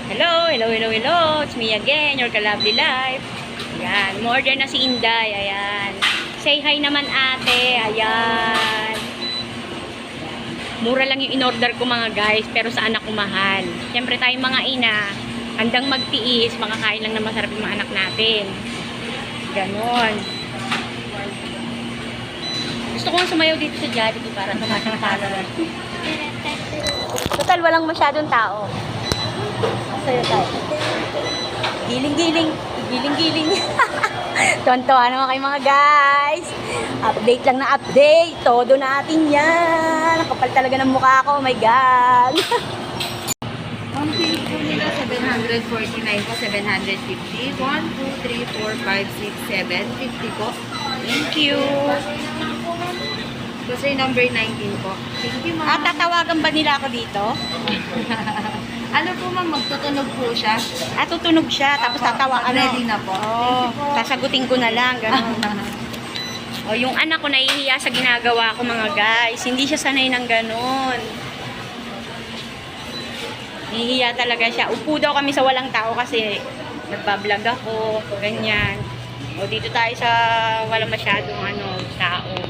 Hello, hello, hello, hello. It's me again, your Kalabli Life. Ayan, umorder na si Inday. Ayan. Say hi naman ate. Ayan. Mura lang yung in-order ko mga guys, pero sa anak ko mahal. Siyempre tayong mga ina, handang magtiis, makakain lang na masarap yung mga anak natin. Ganon. Gusto ko nga sumayaw dito sa Jollibee para tumating followers. Total, walang masyadong tao. Masaya tayo. Giling-giling. Giling-giling. Tuwan-tuwa naman kayo mga guys. Update lang na update. Todo natin yan. Nakapal talaga ng mukha ko. Oh my God. Ang pili po nila, 749 po, 750. 1, 2, 3, 4, 5, 6, 7, 50 po. Thank you. Kasi number 19 po. Thank you, ma'am. Tatawagan ba nila ako dito? Ano po, ma'am, magtutunog po siya. Tutunog siya. Tapos tatawa. Ready na po. Oh, Thank you po. sasagutin ko na lang. Ganun. O, yung anak ko nahihiya sa ginagawa ko mga guys. Hindi siya sanay ng ganun. Nahihiya talaga siya. Upo daw kami sa walang tao kasi nagbablog ako. Ganyan. O, dito tayo sa walang masyadong tao.